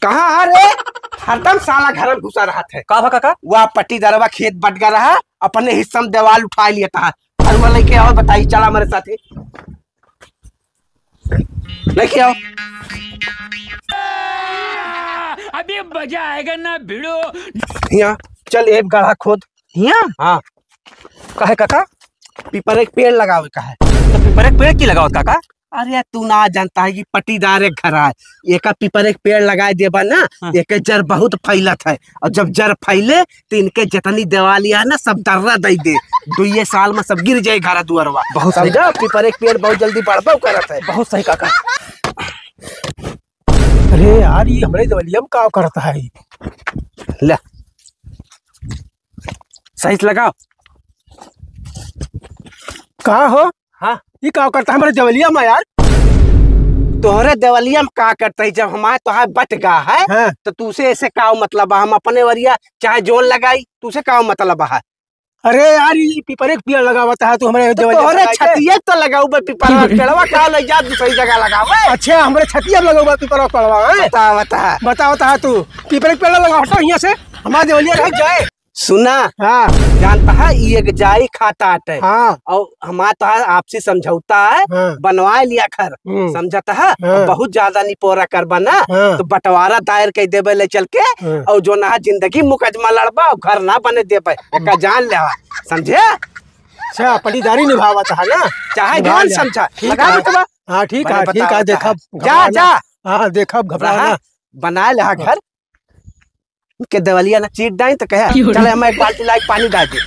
कहाँ है रे? हरदम साला घर में घुसा रहा था। का काका? वह पट्टीदारवा खेत बट गया रहा, अपने हिस्सा में दीवार उठा लिया था। और लेके आओ, बताइए, चला हमारे साथ ही लेके आओ। अभी मजा आएगा ना भिड़ो। यहाँ चल, एक गड्ढा खोद। यहाँ? हाँ। काहे काका? पीपर एक पेड़ लगावे का है। तो पीपर एक पेड़ की लगाओ काका? अरे तू ना जानता है कि पट्टीदार एक घर है, एक पीपर एक पेड़ लगाए देबा ना, एक जड़ बहुत फैलत है। और जब जड़ फैले तो इनके जितनी दिवालिया है ना, सब दर्रा दे दे। 2 साल में सब गिर जाए घर दुआरवा। बहुत सही। समझा? पीपर एक पेड़ बहुत जल्दी बढ़बा करत है। बहुत सही काका। अरे यार, ये हमारे दवलिया में का करता है? ले सही से लगाओ। का हो? हाँ, ये का करता है हमारे दवलिया में यार? तोहरे देवलिया में का करता है? जब हमारे तो बट गा है, हाँ। तो तुसे ऐसे का मतलब है? हम अपने वरिया चाहे जोन लगाई, तुसे का मतलब है? अरे यार, ये पीपर एक पेड़ लगावता है तो हमारे दवलिया तोहरे में छतिये तो लगाऊ बे पीपर पेड़वा, का ले जा दूसरी जगह लगावे। अच्छा, हमारे छतिया में लगाओ पीपर पड़वा है? बता बता बता तू पीपर एक पेड़ लगा हटो यहाँ से, हमारे दवलिया रह जाए। सुना? हाँ जानता है ये एक जाई खाता है। हाँ और हमारा तो आपसी समझौता है, हाँ। बनवा लिया घर। समझता है? हाँ। बहुत ज्यादा निपोरा कर बना, हाँ। तो बंटवारा दायर कर देबे ले चल के। हाँ। और जो ना जिंदगी मुकदमा लड़बा और घर ना बने देबे, एका जान ले। समझे? अच्छा, पट्टीदारी निभावता है ना? चाहे निभा जान लिया। समझा। ठीक लगा है। बेटवा। हाँ ठीक बने है, ठीक है। देखा जा जा हाँ, देखा घबरा बना ले घर के देवलिया ना चीट डाई तो कहे चले हम एक बाल्टी लाइक पानी डाल दे।